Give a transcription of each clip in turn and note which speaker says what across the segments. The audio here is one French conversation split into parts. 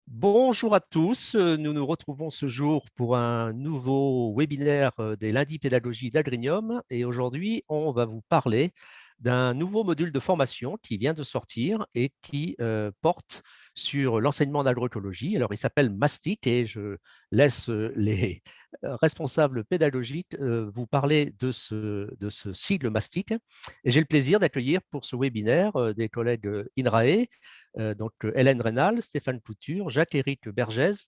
Speaker 1: Bonjour à tous, nous nous retrouvons ce jour pour un nouveau webinaire des lundis pédagogie d'Agrium et aujourd'hui on va vous parler d'un nouveau module de formation qui vient de sortir et qui porte sur l'enseignement d'agroécologie. Alors il s'appelle Mastic et je laisse les responsables pédagogiques vous parler de ce sigle Mastic. Et j'ai le plaisir d'accueillir pour ce webinaire des collègues INRAE, donc Hélène Rénal, Stéphane Couture, Jacques-Éric Bergès,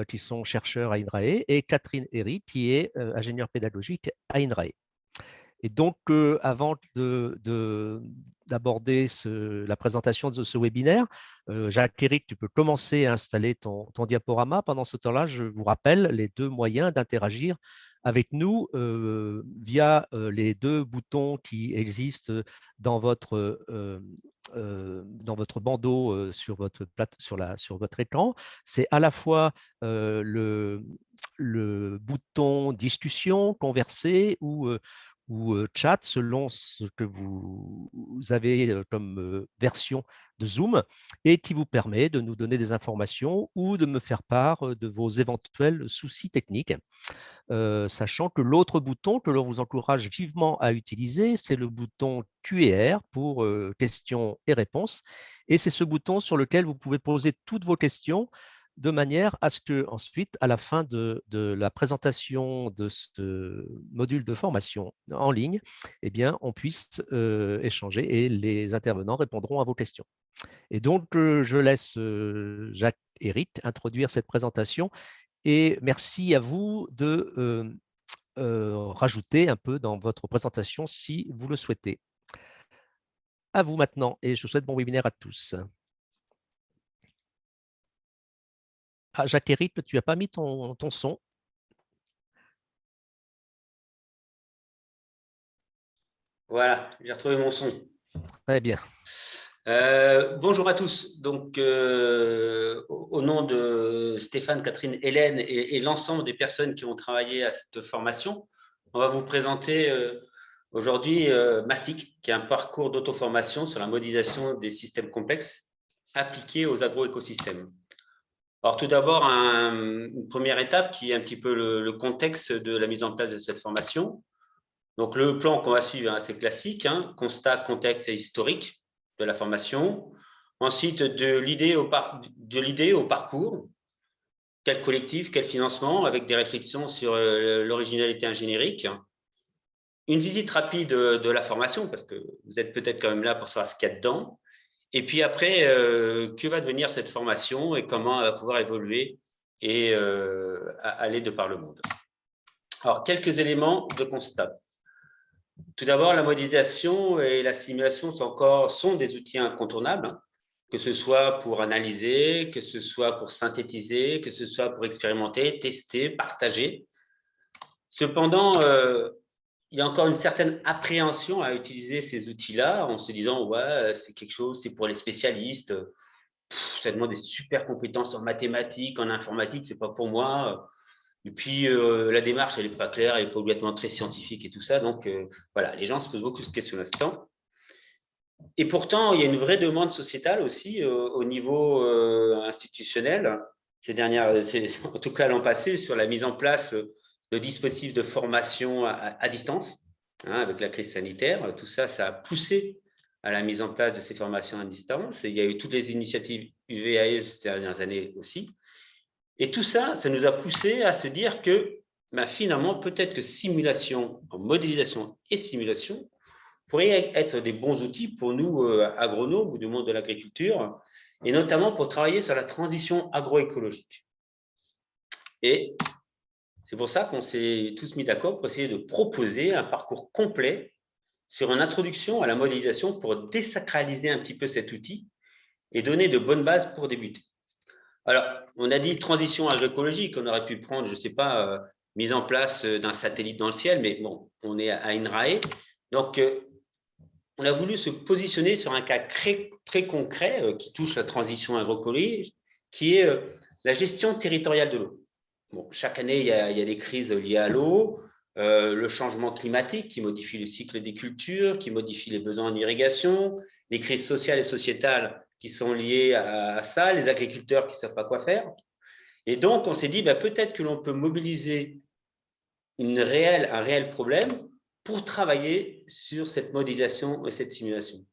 Speaker 1: qui sont chercheurs à INRAE, et Catherine Herry, qui est ingénieure pédagogique à INRAE. Et donc, avant d'aborder la présentation de ce webinaire, Jacques-Éric, tu peux commencer à installer ton diaporama. Pendant ce temps-là, je vous rappelle les deux moyens d'interagir avec nous via les deux boutons qui existent dans votre bandeau sur votre écran. C'est à la fois le bouton discussion, converser ou chat selon ce que vous avez comme version de Zoom et qui vous permet de nous donner des informations ou de me faire part de vos éventuels soucis techniques. Sachant que l'autre bouton que l'on vous encourage vivement à utiliser, c'est le bouton Q&R pour questions et réponses. Et c'est ce bouton sur lequel vous pouvez poser toutes vos questions de manière à ce que ensuite, à la fin de la présentation de ce module de formation en ligne, eh bien, on puisse échanger et les intervenants répondront à vos questions. Et donc, je laisse Jacques-Éric introduire cette présentation et merci à vous de rajouter un peu dans votre présentation si vous le souhaitez. À vous maintenant et je vous souhaite bon webinaire à tous. Ah, Jacques-Éric, tu n'as pas mis ton son.
Speaker 2: Voilà, j'ai retrouvé mon son.
Speaker 1: Très bien.
Speaker 2: Bonjour à tous. Donc, au nom de Stéphane, Catherine, Hélène et l'ensemble des personnes qui ont travaillé à cette formation, on va vous présenter aujourd'hui Mastic, qui est un parcours d'auto-formation sur la modélisation des systèmes complexes appliqués aux agroécosystèmes. Alors, tout d'abord, une première étape qui est un petit peu le contexte de la mise en place de cette formation. Donc, le plan qu'on va suivre, c'est classique, constat, contexte et historique de la formation. Ensuite, de l'idée au parcours, quel collectif, quel financement, avec des réflexions sur l'originalité ingénierique. Une visite rapide de la formation, parce que vous êtes peut-être quand même là pour savoir ce qu'il y a dedans. Et puis après, que va devenir cette formation et comment elle va pouvoir évoluer et aller de par le monde. Alors, quelques éléments de constat. Tout d'abord, la modélisation et la simulation sont des outils incontournables, que ce soit pour analyser, que ce soit pour synthétiser, que ce soit pour expérimenter, tester, partager. Cependant, il y a encore une certaine appréhension à utiliser ces outils-là en se disant « ouais, c'est quelque chose, c'est pour les spécialistes, ça demande des super compétences en mathématiques, en informatique, c'est pas pour moi ». Et puis, la démarche, elle n'est pas claire, elle n'est pas obligatoirement très scientifique et tout ça. Donc, voilà, les gens se posent beaucoup de questions là-dedans. Et pourtant, il y a une vraie demande sociétale aussi au niveau institutionnel. En tout cas l'an passé, sur la mise en place de dispositifs de formation à distance, avec la crise sanitaire. Tout ça, ça a poussé à la mise en place de ces formations à distance. Et il y a eu toutes les initiatives UVAE ces dernières années aussi. Et tout ça, ça nous a poussé à se dire que finalement, peut-être que simulation, modélisation et simulation pourraient être des bons outils pour nous, agronomes ou du monde de l'agriculture, et notamment pour travailler sur la transition agroécologique. Et c'est pour ça qu'on s'est tous mis d'accord pour essayer de proposer un parcours complet sur une introduction à la modélisation pour désacraliser un petit peu cet outil et donner de bonnes bases pour débuter. Alors, on a dit transition agroécologique, on aurait pu prendre, je ne sais pas, mise en place d'un satellite dans le ciel, mais bon, on est à INRAE. Donc, on a voulu se positionner sur un cas très, très concret qui touche la transition agroécologique, qui est la gestion territoriale de l'eau. Bon, chaque année, il y a des crises liées à l'eau, le changement climatique qui modifie le cycle des cultures, qui modifie les besoins en irrigation, les crises sociales et sociétales qui sont liés à ça, les agriculteurs qui ne savent pas quoi faire. Et donc, on s'est dit, peut-être que l'on peut mobiliser un réel problème pour travailler sur cette modélisation et cette simulation.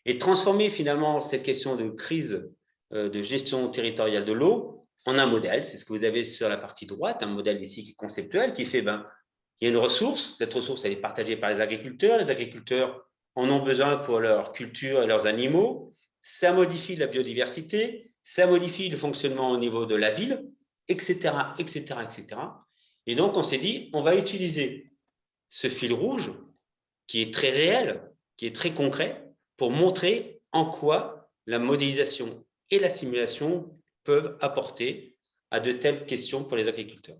Speaker 2: Et transformer finalement cette question de crise de gestion territoriale de l'eau en un modèle. C'est ce que vous avez sur la partie droite, un modèle ici qui est conceptuel, qui fait, il y a une ressource, cette ressource elle est partagée par les agriculteurs en ont besoin pour leur culture et leurs animaux, ça modifie la biodiversité, ça modifie le fonctionnement au niveau de la ville, etc., etc., etc. Et donc, on s'est dit, on va utiliser ce fil rouge qui est très réel, qui est très concret, pour montrer en quoi la modélisation et la simulation peuvent apporter à de telles questions pour les agriculteurs.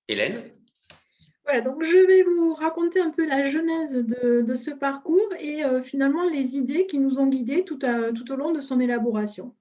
Speaker 2: Hélène?
Speaker 3: Voilà, donc je vais vous raconter un peu la genèse de ce parcours et finalement les idées qui nous ont guidés tout au long de son élaboration.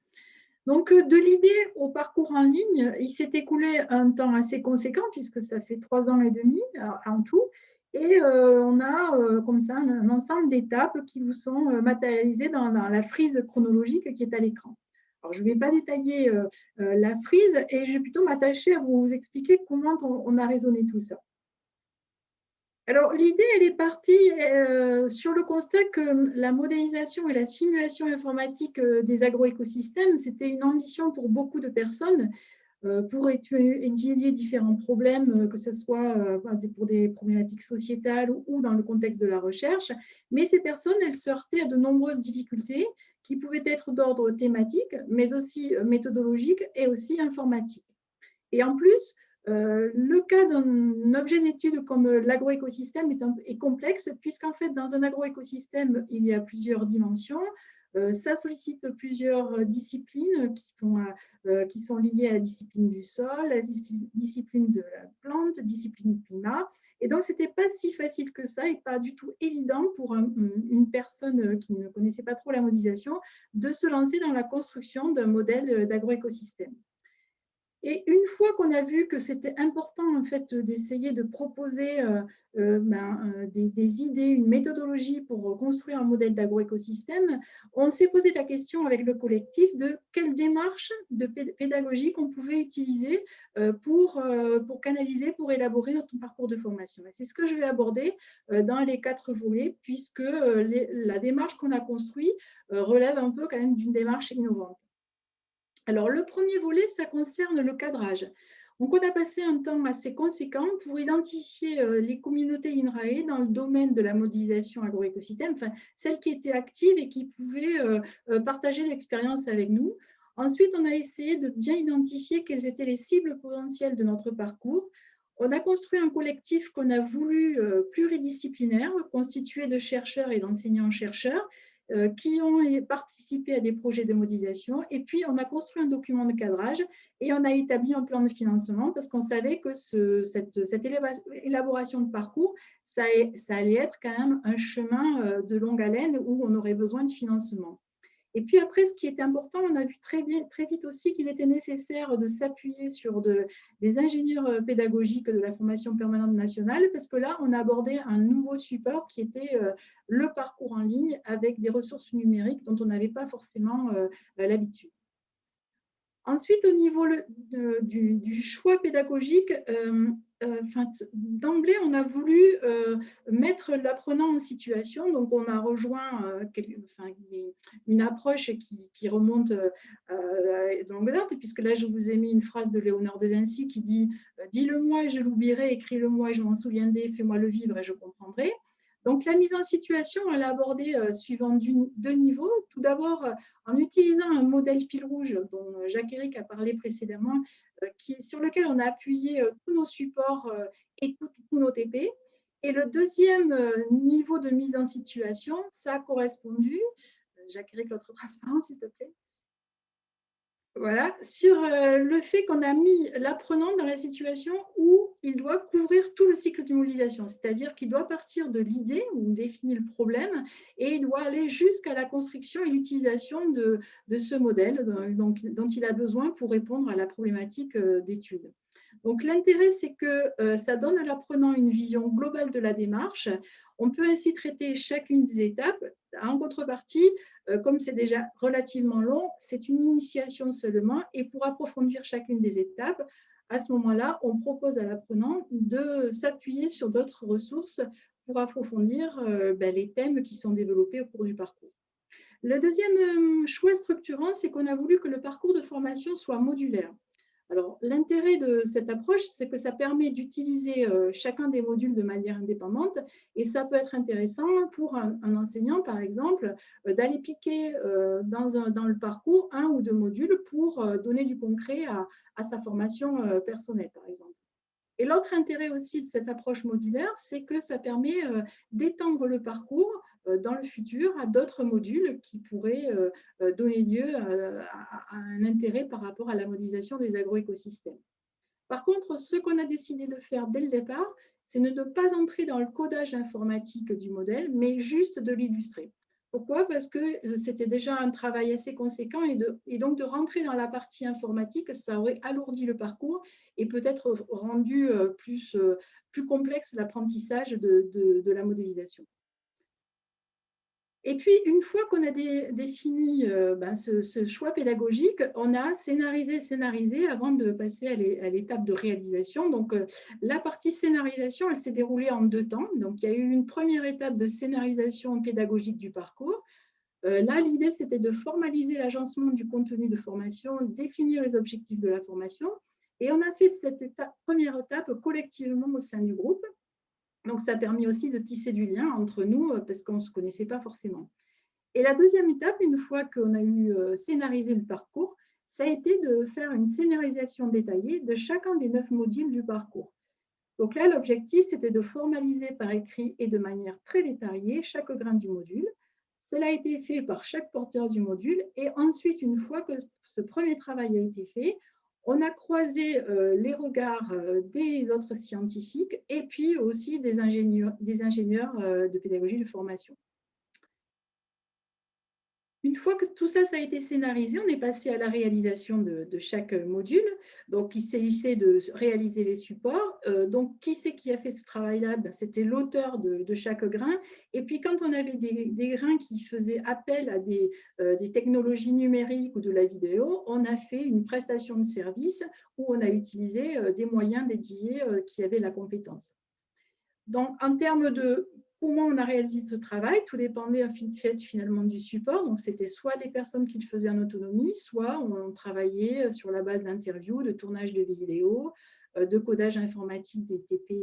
Speaker 3: Donc, de l'idée au parcours en ligne, il s'est écoulé un temps assez conséquent, puisque ça fait 3 ans et demi en tout. Et on a comme ça un ensemble d'étapes qui vous sont matérialisées dans la frise chronologique qui est à l'écran. Alors, je ne vais pas détailler la frise et je vais plutôt m'attacher à vous expliquer comment on a raisonné tout ça. Alors, l'idée, elle est partie sur le constat que la modélisation et la simulation informatique des agroécosystèmes, c'était une ambition pour beaucoup de personnes pour étudier différents problèmes, que ce soit pour des problématiques sociétales ou dans le contexte de la recherche. Mais ces personnes, elles se heurtaient à de nombreuses difficultés qui pouvaient être d'ordre thématique, mais aussi méthodologique et aussi informatique. Et en plus, le cas d'un objet d'étude comme l'agroécosystème est complexe, puisqu'en fait, dans un agroécosystème, il y a plusieurs dimensions. Ça sollicite plusieurs disciplines qui sont liées à la discipline du sol, à la discipline de la plante, discipline climat. Et donc, ce n'était pas si facile que ça et pas du tout évident pour une personne qui ne connaissait pas trop la modélisation de se lancer dans la construction d'un modèle d'agroécosystème. Et une fois qu'on a vu que c'était important en fait d'essayer de proposer des idées, une méthodologie pour construire un modèle d'agroécosystème, on s'est posé la question avec le collectif de quelle démarche pédagogique on pouvait utiliser pour canaliser, pour élaborer notre parcours de formation. Et c'est ce que je vais aborder dans les 4 volets, puisque la démarche qu'on a construite relève un peu quand même d'une démarche innovante. Alors, le premier volet, ça concerne le cadrage. Donc, on a passé un temps assez conséquent pour identifier les communautés INRAE dans le domaine de la modélisation agroécosystème, enfin, celles qui étaient actives et qui pouvaient partager l'expérience avec nous. Ensuite, on a essayé de bien identifier quelles étaient les cibles potentielles de notre parcours. On a construit un collectif qu'on a voulu pluridisciplinaire, constitué de chercheurs et d'enseignants-chercheurs, qui ont participé à des projets de modélisation. Et puis, on a construit un document de cadrage et on a établi un plan de financement parce qu'on savait que cette élaboration de parcours, ça allait être quand même un chemin de longue haleine où on aurait besoin de financement. Et puis après, ce qui était important, on a vu très vite aussi qu'il était nécessaire de s'appuyer sur des ingénieurs pédagogiques de la formation permanente nationale, parce que là, on a abordé un nouveau support qui était le parcours en ligne avec des ressources numériques dont on n'avait pas forcément l'habitude. Ensuite, au niveau du choix pédagogique, d'emblée, on a voulu mettre l'apprenant en situation. Donc, on a rejoint une approche qui remonte de longue date, puisque là, je vous ai mis une phrase de Léonard de Vinci qui dit « Dis-le-moi et je l'oublierai, écris-le-moi et je m'en souviendrai, fais-moi le vivre et je comprendrai ». Donc, la mise en situation, elle a abordé suivant 2 niveaux. Tout d'abord, en utilisant un modèle fil rouge dont Jacques-Éric a parlé précédemment, sur lequel on a appuyé tous nos supports et tous nos TP. Et le deuxième niveau de mise en situation, ça a correspondu, Jacques-Éric, l'autre transparent, s'il te plaît. Voilà, sur le fait qu'on a mis l'apprenant dans la situation où il doit couvrir tout le cycle de modélisation, c'est-à-dire qu'il doit partir de l'idée où on définit le problème et il doit aller jusqu'à la construction et l'utilisation de ce modèle dont il a besoin pour répondre à la problématique d'étude. Donc, l'intérêt, c'est que ça donne à l'apprenant une vision globale de la démarche. On peut ainsi traiter chacune des étapes. En contrepartie, comme c'est déjà relativement long, c'est une initiation seulement. Et pour approfondir chacune des étapes, à ce moment-là, on propose à l'apprenant de s'appuyer sur d'autres ressources pour approfondir les thèmes qui sont développés au cours du parcours. Le deuxième choix structurant, c'est qu'on a voulu que le parcours de formation soit modulaire. Alors, l'intérêt de cette approche, c'est que ça permet d'utiliser chacun des modules de manière indépendante et ça peut être intéressant pour un enseignant, par exemple, d'aller piquer dans le parcours un ou deux modules pour donner du concret à sa formation personnelle, par exemple. Et l'autre intérêt aussi de cette approche modulaire, c'est que ça permet d'étendre le parcours dans le futur à d'autres modules qui pourraient donner lieu à un intérêt par rapport à la modélisation des agroécosystèmes. Par contre, ce qu'on a décidé de faire dès le départ, c'est de ne pas entrer dans le codage informatique du modèle, mais juste de l'illustrer. Pourquoi? Parce que c'était déjà un travail assez conséquent et donc de rentrer dans la partie informatique, ça aurait alourdi le parcours et peut-être rendu plus complexe l'apprentissage de la modélisation. Et puis, une fois qu'on a défini ce choix pédagogique, on a scénarisé avant de passer à l'étape de réalisation. Donc, la partie scénarisation, elle s'est déroulée en 2 temps. Donc, il y a eu une première étape de scénarisation pédagogique du parcours. Là, l'idée, c'était de formaliser l'agencement du contenu de formation, définir les objectifs de la formation. Et on a fait cette première étape collectivement au sein du groupe. Donc, ça a permis aussi de tisser du lien entre nous parce qu'on ne se connaissait pas forcément. Et la deuxième étape, une fois qu'on a eu scénarisé le parcours, ça a été de faire une scénarisation détaillée de chacun des 9 modules du parcours. Donc là, l'objectif, c'était de formaliser par écrit et de manière très détaillée chaque grain du module. Cela a été fait par chaque porteur du module. Et ensuite, une fois que ce premier travail a été fait, on a croisé les regards des autres scientifiques et puis aussi des ingénieurs de pédagogie de formation. Une fois que tout ça, a été scénarisé, on est passé à la réalisation de chaque module. Donc, il s'agissait de réaliser les supports. Donc, qui c'est qui a fait ce travail-là? C'était l'auteur de chaque grain. Et puis, quand on avait des grains qui faisaient appel à des technologies numériques ou de la vidéo, on a fait une prestation de service où on a utilisé des moyens dédiés qui avaient la compétence. Donc, en termes de comment on a réalisé ce travail, tout dépendait finalement du support. Donc, c'était soit les personnes qui le faisaient en autonomie, soit on travaillait sur la base d'interviews, de tournage de vidéos, de codage informatique des TP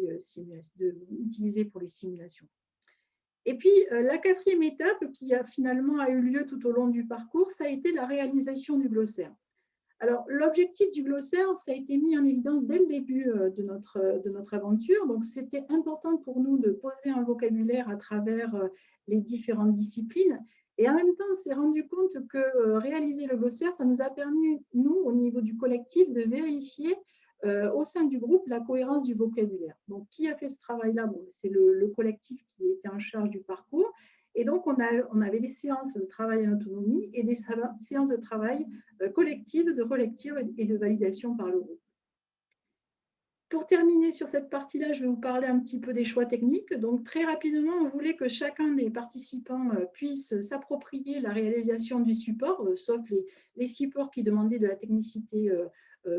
Speaker 3: utilisés pour les simulations. Et puis, la quatrième étape qui a finalement eu lieu tout au long du parcours, ça a été la réalisation du glossaire. Alors, l'objectif du glossaire, ça a été mis en évidence dès le début de notre aventure. Donc, c'était important pour nous de poser un vocabulaire à travers les différentes disciplines. Et en même temps, on s'est rendu compte que réaliser le glossaire, ça nous a permis, nous, au niveau du collectif, de vérifier au sein du groupe la cohérence du vocabulaire. Donc, qui a fait ce travail-là? Bon, c'est le collectif qui était en charge du parcours. Et donc, on avait des séances de travail en autonomie et des séances de travail collectives de relecture et de validation par le groupe. Pour terminer sur cette partie-là, je vais vous parler un petit peu des choix techniques. Donc, très rapidement, on voulait que chacun des participants puisse s'approprier la réalisation du support, sauf les supports qui demandaient de la technicité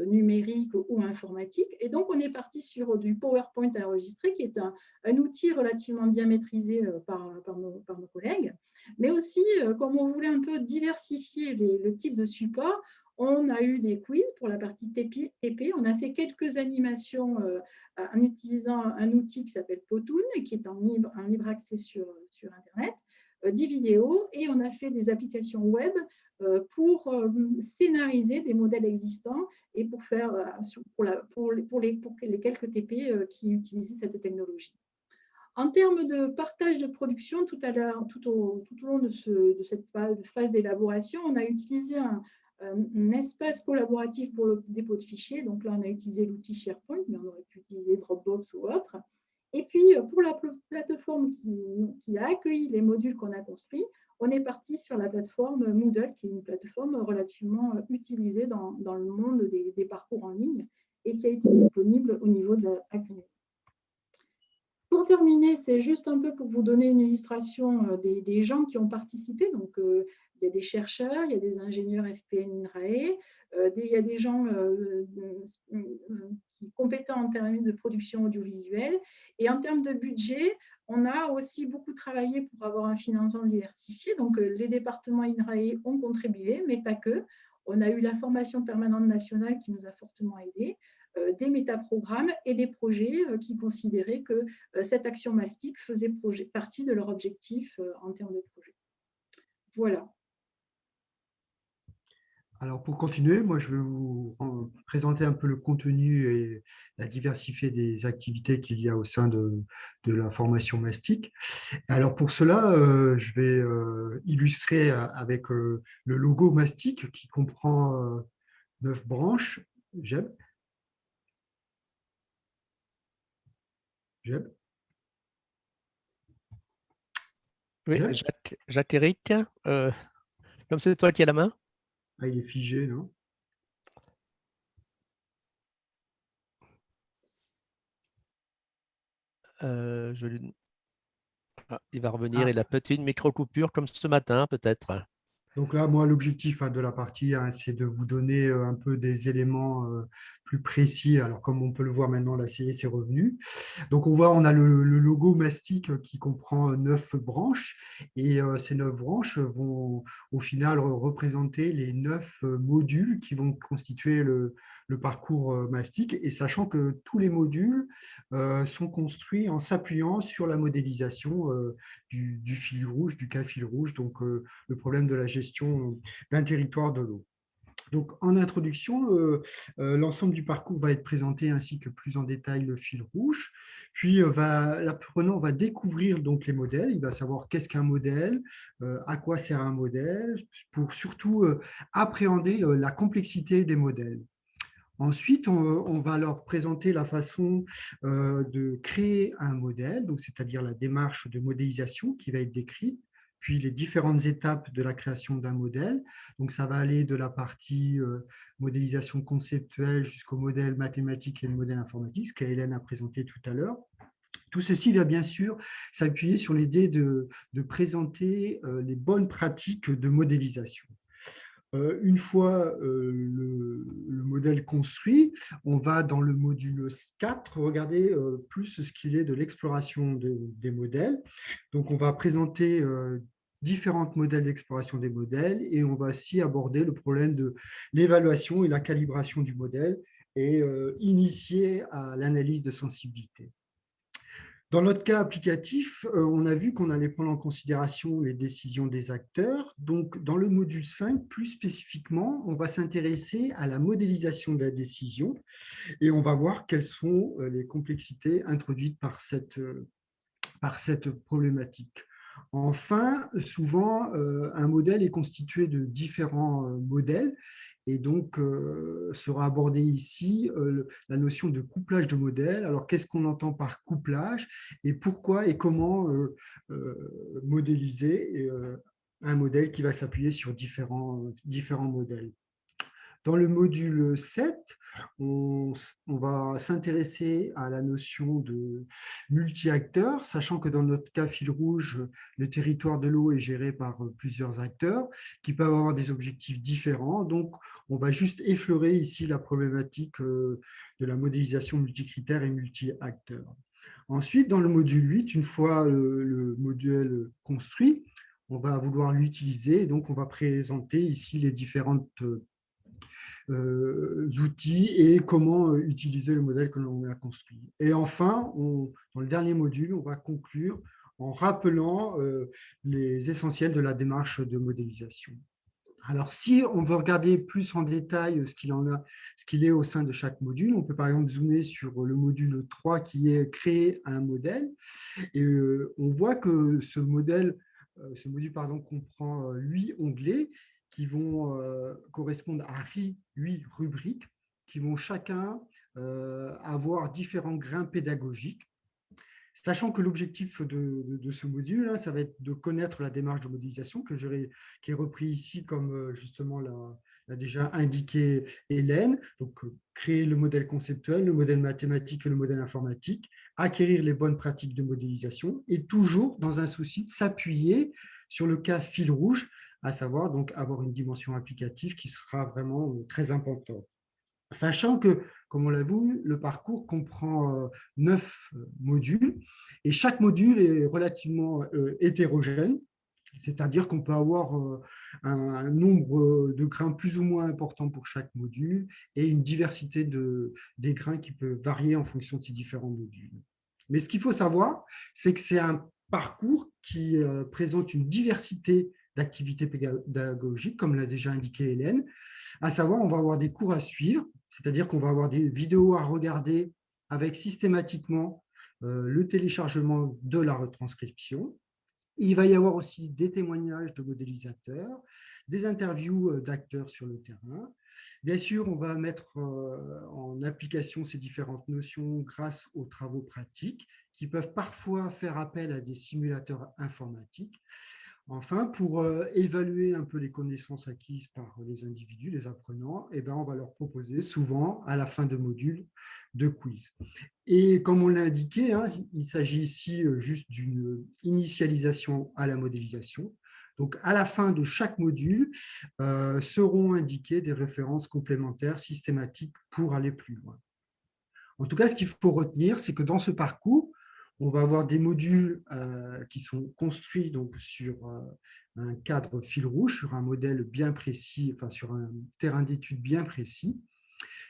Speaker 3: numérique ou informatique. Et donc, on est parti sur du PowerPoint enregistré, qui est un outil relativement bien maîtrisé par nos collègues. Mais aussi, comme on voulait un peu diversifier le type de support, on a eu des quiz pour la partie TP. On a fait quelques animations en utilisant un outil qui s'appelle Potoon, qui est en libre accès sur Internet, 10 vidéos, et on a fait des applications web pour scénariser des modèles existants et pour les quelques TP qui utilisaient cette technologie. En termes de partage de production, tout au long de cette phase d'élaboration, on a utilisé un espace collaboratif pour le dépôt de fichiers. Donc là, on a utilisé l'outil SharePoint, mais on aurait pu utiliser Dropbox ou autre. Et puis, pour la plateforme qui a accueilli les modules qu'on a construits, on est parti sur la plateforme Moodle, qui est une plateforme relativement utilisée dans le monde des parcours en ligne et qui a été disponible au niveau de la Hack-Université. Pour terminer, c'est juste un peu pour vous donner une illustration des gens qui ont participé. Donc, il y a des chercheurs, il y a des ingénieurs FPN INRAE, il y a des gens qui compétents en termes de production audiovisuelle. Et en termes de budget, on a aussi beaucoup travaillé pour avoir un financement diversifié. Donc, les départements INRAE ont contribué, mais pas que. On a eu la formation permanente nationale qui nous a fortement aidés, des métaprogrammes et des projets qui considéraient que cette action mastic faisait partie de leur objectif en termes de projet. Voilà.
Speaker 4: Alors, pour continuer, moi, je vais vous présenter un peu le contenu et la diversité des activités qu'il y a au sein de la formation mastic. Alors, pour cela, je vais illustrer avec le logo mastic qui comprend 9 branches. Jeb.
Speaker 1: Oui, Jacques-Éric, comme c'est toi qui as la main.
Speaker 4: Ah, il est figé, non?
Speaker 1: Il va revenir, il a peut-être une micro-coupure comme ce matin, peut-être.
Speaker 4: Donc là, moi, l'objectif de la partie, c'est de vous donner un peu des éléments plus précis. Alors, comme on peut le voir maintenant, la série s'est revenue. Donc, on voit, on a le logo mastic qui comprend 9 branches. Et ces 9 branches vont, au final, représenter les 9 modules qui vont constituer le parcours mastic. Et sachant que tous les modules sont construits en s'appuyant sur la modélisation du fil rouge, du cas fil rouge. Donc, le problème de la gestion d'un territoire de l'eau. Donc, en introduction, l'ensemble du parcours va être présenté ainsi que plus en détail le fil rouge. Puis, l'apprenant va découvrir donc les modèles. Il va savoir qu'est-ce qu'un modèle, à quoi sert un modèle, pour surtout appréhender la complexité des modèles. Ensuite, on va leur présenter la façon de créer un modèle, donc c'est-à-dire la démarche de modélisation qui va être décrite, puis les différentes étapes de la création d'un modèle. Donc, ça va aller de la partie modélisation conceptuelle jusqu'au modèle mathématique et le modèle informatique, ce qu'Hélène a présenté tout à l'heure. Tout ceci va bien sûr s'appuyer sur l'idée de présenter les bonnes pratiques de modélisation. Une fois le modèle construit, on va dans le module 4 regarder plus ce qu'il est de l'exploration des modèles. Donc, on va présenter différents modèles d'exploration des modèles et on va aussi aborder le problème de l'évaluation et la calibration du modèle et initier à l'analyse de sensibilité. Dans notre cas applicatif, on a vu qu'on allait prendre en considération les décisions des acteurs. Donc, dans le module 5, plus spécifiquement, on va s'intéresser à la modélisation de la décision et on va voir quelles sont les complexités introduites par cette problématique. Enfin, souvent, un modèle est constitué de différents modèles et donc sera abordée ici la notion de couplage de modèles. Alors, qu'est-ce qu'on entend par couplage et pourquoi et comment modéliser un modèle qui va s'appuyer sur différents modèles. Dans le module 7, on va s'intéresser à la notion de multi-acteurs, sachant que dans notre cas fil rouge, le territoire de l'eau est géré par plusieurs acteurs qui peuvent avoir des objectifs différents. Donc, on va juste effleurer ici la problématique de la modélisation multicritère et multi-acteurs. Ensuite, dans le module 8, une fois le modèle construit, on va vouloir l'utiliser. Donc, on va présenter ici les différentes outils et comment utiliser le modèle que l'on a construit. Et enfin, dans le dernier module, on va conclure en rappelant les essentiels de la démarche de modélisation. Alors, si on veut regarder plus en détail ce qu'il est au sein de chaque module, on peut par exemple zoomer sur le module 3 qui est créer un modèle. Et on voit que ce module comprend 8 onglets qui vont correspondre à 8 rubriques qui vont chacun avoir différents grains pédagogiques. Sachant que l'objectif de ce module, hein, ça va être de connaître la démarche de modélisation qui est repris ici comme justement l'a déjà indiqué Hélène. Donc, créer le modèle conceptuel, le modèle mathématique et le modèle informatique, acquérir les bonnes pratiques de modélisation et toujours dans un souci de s'appuyer sur le cas fil rouge, à savoir donc avoir une dimension applicative qui sera vraiment très importante. Sachant que, comme on l'a vu, le parcours comprend 9 modules et chaque module est relativement hétérogène, c'est-à-dire qu'on peut avoir un nombre de grains plus ou moins important pour chaque module et une diversité des grains qui peut varier en fonction de ces différents modules. Mais ce qu'il faut savoir, c'est que c'est un parcours qui présente une diversité d'activités pédagogiques, comme l'a déjà indiqué Hélène, à savoir, on va avoir des cours à suivre, c'est-à-dire qu'on va avoir des vidéos à regarder avec systématiquement le téléchargement de la retranscription. Il va y avoir aussi des témoignages de modélisateurs, des interviews d'acteurs sur le terrain. Bien sûr, on va mettre en application ces différentes notions grâce aux travaux pratiques qui peuvent parfois faire appel à des simulateurs informatiques. Enfin, pour évaluer un peu les connaissances acquises par les individus, les apprenants, eh ben, on va leur proposer souvent, à la fin de modules, de quiz. Et comme on l'a indiqué, hein, il s'agit ici juste d'une initialisation à la modélisation. Donc, à la fin de chaque module, seront indiquées des références complémentaires systématiques pour aller plus loin. En tout cas, ce qu'il faut retenir, c'est que dans ce parcours, on va avoir des modules qui sont construits donc, sur un cadre fil rouge, sur un modèle bien précis, enfin sur un terrain d'étude bien précis,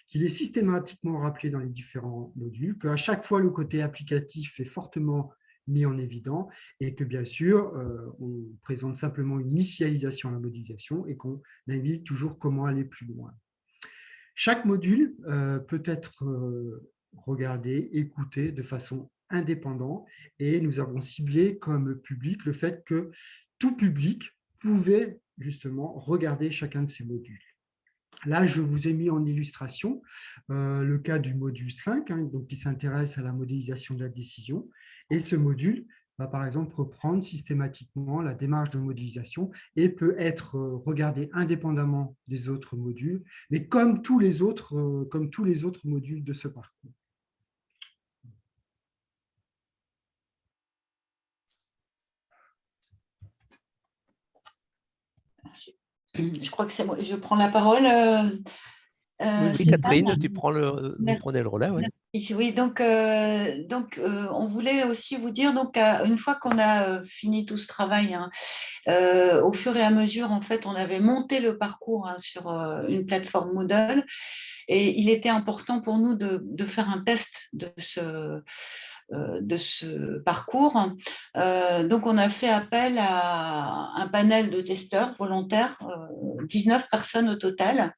Speaker 4: qu'il est systématiquement rappelé dans les différents modules, qu'à chaque fois, le côté applicatif est fortement mis en évidence et que, bien sûr, on présente simplement une initialisation à la modélisation et qu'on indique toujours comment aller plus loin. Chaque module peut être regardé, écouté de façon indépendante et nous avons ciblé comme public le fait que tout public pouvait justement regarder chacun de ces modules. Là, je vous ai mis en illustration le cas du module 5, hein, donc, qui s'intéresse à la modélisation de la décision. Et ce module va par exemple reprendre systématiquement la démarche de modélisation et peut être regardé indépendamment des autres modules, mais comme tous les autres modules de ce parcours.
Speaker 5: Je crois que c'est moi. Je prends la parole.
Speaker 1: Oui, Catherine, vous prenez le relais. Ouais.
Speaker 5: Oui, donc, on voulait aussi vous dire, donc, une fois qu'on a fini tout ce travail, hein, au fur et à mesure, en fait, on avait monté le parcours hein, sur une plateforme Moodle et il était important pour nous de faire un test de ce parcours. Donc, on a fait appel à un panel de testeurs volontaires, 19 personnes au total.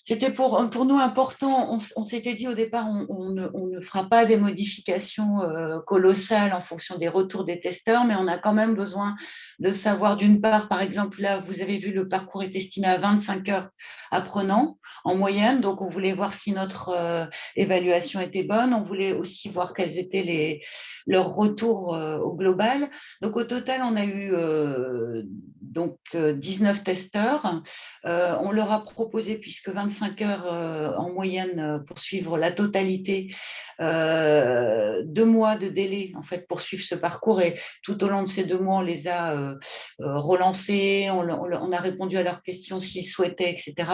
Speaker 5: C'était pour nous important. On s'était dit au départ, on ne fera pas des modifications colossales en fonction des retours des testeurs, mais on a quand même besoin de savoir d'une part, par exemple, là, vous avez vu, le parcours est estimé à 25 heures apprenant en moyenne. Donc, on voulait voir si notre évaluation était bonne. On voulait aussi voir quels étaient leurs retours au global. Donc, au total, on a eu 19 testeurs. On leur a proposé, puisque 25 heures en moyenne pour suivre la totalité, 2 mois de délai en fait, pour suivre ce parcours. Et tout au long de ces 2 mois, on les a relancés, on a répondu à leurs questions s'ils souhaitaient, etc.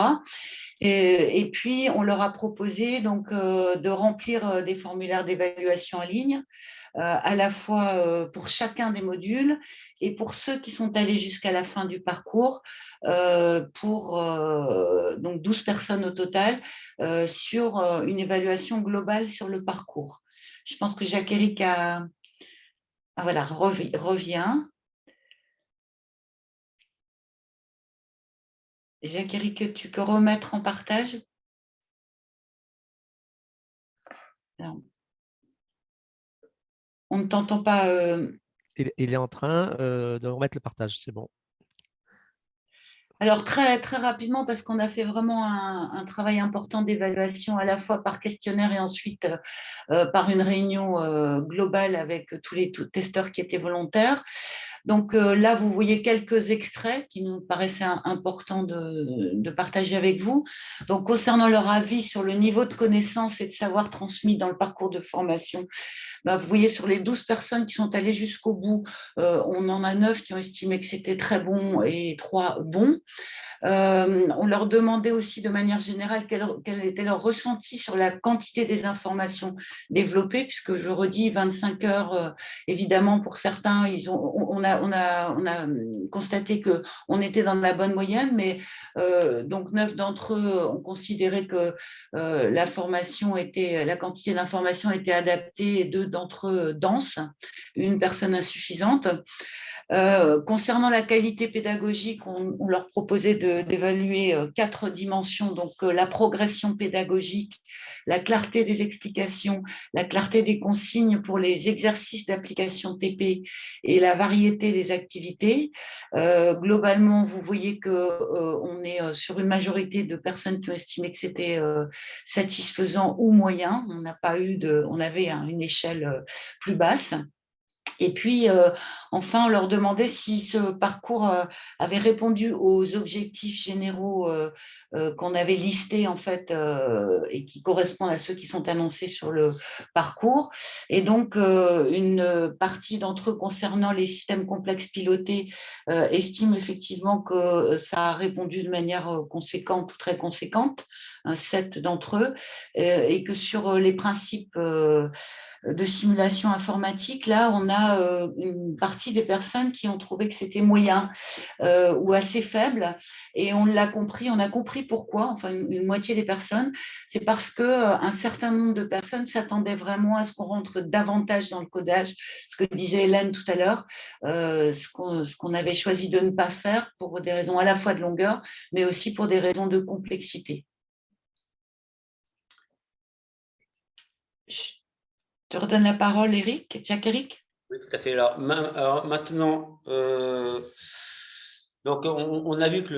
Speaker 5: Et puis, on leur a proposé donc, de remplir des formulaires d'évaluation en ligne, à la fois pour chacun des modules et pour ceux qui sont allés jusqu'à la fin du parcours, pour donc 12 personnes au total, sur une évaluation globale sur le parcours. Je pense que Jacques-Éric revient. Jacques-Éric, tu peux remettre en partage? Alors, on ne t'entend pas.
Speaker 1: Il est en train de remettre le partage, c'est bon.
Speaker 5: Alors, très, très rapidement, parce qu'on a fait vraiment un travail important d'évaluation à la fois par questionnaire et ensuite par une réunion globale avec tous les testeurs qui étaient volontaires. Donc là, vous voyez quelques extraits qui nous paraissaient importants de partager avec vous. Donc, concernant leur avis sur le niveau de connaissance et de savoir transmis dans le parcours de formation, ben, vous voyez sur les 12 personnes qui sont allées jusqu'au bout, on en a 9 qui ont estimé que c'était très bon et 3 bons. On leur demandait aussi de manière générale quel était leur ressenti sur la quantité des informations développées, puisque je redis 25 heures, évidemment pour certains, on a constaté qu'on était dans la bonne moyenne, mais donc 9 d'entre eux ont considéré que la quantité d'informations était adaptée et 2 d'entre eux dense, une personne insuffisante. Concernant la qualité pédagogique, on leur proposait d'évaluer 4 dimensions, donc la progression pédagogique, la clarté des explications, la clarté des consignes pour les exercices d'application TP et la variété des activités. Globalement, vous voyez qu'on est sur une majorité de personnes qui ont estimé que c'était satisfaisant ou moyen. On avait une échelle plus basse. Et puis, enfin, on leur demandait si ce parcours avait répondu aux objectifs généraux qu'on avait listés, en fait, et qui correspondent à ceux qui sont annoncés sur le parcours. Et donc, une partie d'entre eux, concernant les systèmes complexes pilotés, estime effectivement que ça a répondu de manière conséquente ou très conséquente, 7 d'entre eux, et que sur les principes de simulation informatique, là, on a une partie des personnes qui ont trouvé que c'était moyen ou assez faible. Et on l'a compris, on a compris pourquoi, enfin une moitié des personnes, c'est parce qu'un certain nombre de personnes s'attendaient vraiment à ce qu'on rentre davantage dans le codage, ce que disait Hélène tout à l'heure, ce qu'on avait choisi de ne pas faire pour des raisons à la fois de longueur, mais aussi pour des raisons de complexité. Je te redonne la parole, Jacques-Éric.
Speaker 2: Oui, tout à fait. Alors maintenant, donc on a vu que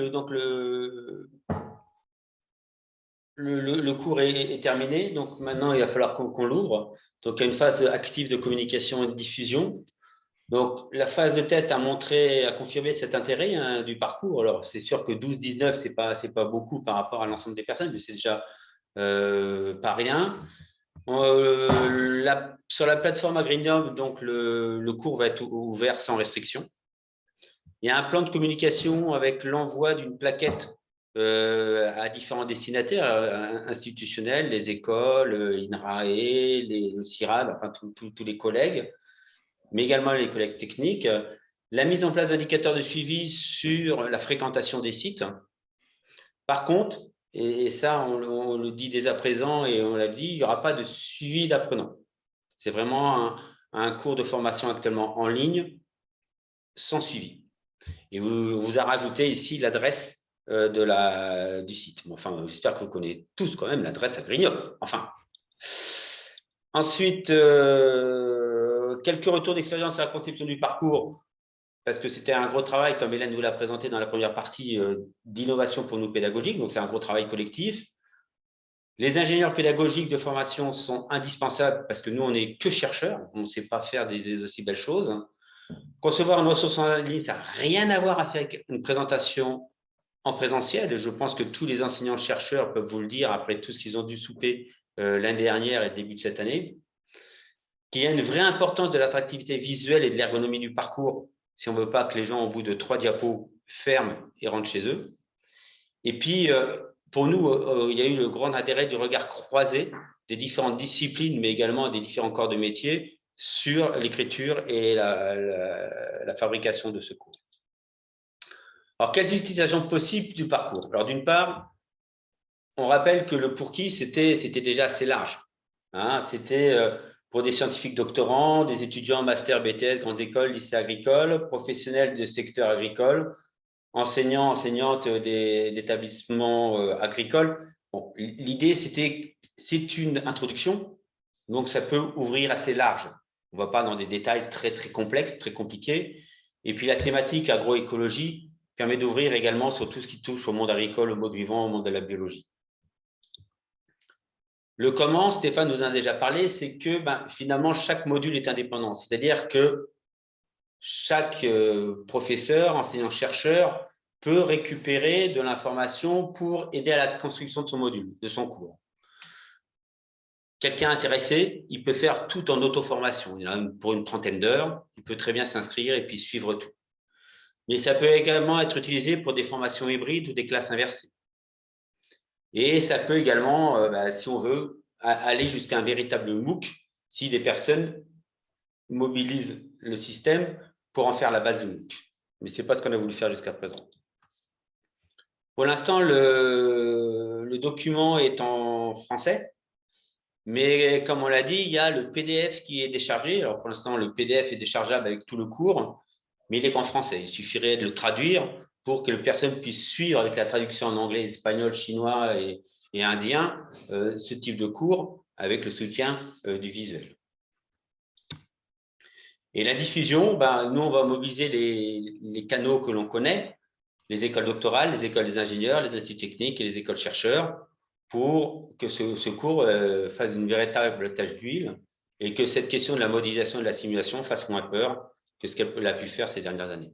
Speaker 2: le cours est terminé. Donc maintenant, il va falloir qu'on l'ouvre. Donc il y a une phase active de communication et de diffusion. Donc la phase de test a confirmé cet intérêt hein, du parcours. Alors c'est sûr que 12-19, c'est pas beaucoup par rapport à l'ensemble des personnes, mais c'est déjà pas rien. Sur la plateforme Agrinom, donc le cours va être ouvert sans restriction. Il y a un plan de communication avec l'envoi d'une plaquette à différents destinataires institutionnels, les écoles, INRAE, le CIRAD, enfin tous les collègues, mais également les collègues techniques. La mise en place d'indicateurs de suivi sur la fréquentation des sites. Par contre, et ça, on le dit dès à présent et on l'a dit, il n'y aura pas de suivi d'apprenants. C'est vraiment un cours de formation actuellement en ligne, sans suivi. Et on vous a rajouté ici l'adresse du site. Bon, enfin, j'espère que vous connaissez tous quand même l'adresse à Grignoble. Enfin. Ensuite, quelques retours d'expérience à la conception du parcours. Parce que c'était un gros travail, comme Hélène vous l'a présenté dans la première partie, d'innovation pour nous pédagogiques. Donc, c'est un gros travail collectif. Les ingénieurs pédagogiques de formation sont indispensables parce que nous, on n'est que chercheurs. On ne sait pas faire des aussi belles choses. Concevoir une ressource en ligne, ça n'a rien à voir avec une présentation en présentiel. Et je pense que tous les enseignants-chercheurs peuvent vous le dire après tout ce qu'ils ont dû souper l'année dernière et le début de cette année. Qu'il y a une vraie importance de l'attractivité visuelle et de l'ergonomie du parcours si on ne veut pas que les gens, au bout de 3 diapos, ferment et rentrent chez eux. Et puis, pour nous, il y a eu le grand intérêt du regard croisé des différentes disciplines, mais également des différents corps de métier sur l'écriture et la fabrication de ce cours. Alors, quelles utilisations possibles du parcours? Alors, d'une part, on rappelle que le pour-qui, c'était déjà assez large. Hein, c'était pour des scientifiques doctorants, des étudiants master BTS, grandes écoles, lycées agricoles, professionnels du secteur agricole, enseignants, enseignantes d'établissements agricoles. Bon, l'idée, c'est une introduction, donc ça peut ouvrir assez large. On ne va pas dans des détails très, très complexes, très compliqués. Et puis la thématique agroécologie, permet d'ouvrir également sur tout ce qui touche au monde agricole, au monde vivant, au monde de la biologie. Le comment, Stéphane nous en a déjà parlé, c'est que finalement, chaque module est indépendant. C'est-à-dire que chaque professeur, enseignant-chercheur peut récupérer de l'information pour aider à la construction de son module, de son cours. Quelqu'un intéressé, il peut faire tout en auto-formation. Pour une trentaine d'heures, il peut très bien s'inscrire et puis suivre tout. Mais ça peut également être utilisé pour des formations hybrides ou des classes inversées. Et ça peut également, si on veut, aller jusqu'à un véritable MOOC si des personnes mobilisent le système pour en faire la base du MOOC. Mais ce n'est pas ce qu'on a voulu faire jusqu'à présent. Pour l'instant, le document est en français, mais comme on l'a dit, il y a le PDF qui est déchargé. Alors pour l'instant, le PDF est déchargeable avec tout le cours, mais il est qu'en français. Il suffirait de le traduire pour que les personnes puissent suivre avec la traduction en anglais, espagnol, chinois et indien ce type de cours avec le soutien du visuel. Et la diffusion, nous, on va mobiliser les canaux que l'on connaît, les écoles doctorales, les écoles des ingénieurs, les instituts techniques et les écoles chercheurs, pour que ce cours fasse une véritable tache d'huile et que cette question de la modélisation et de la simulation fasse moins peur que ce qu'elle a pu faire ces dernières années.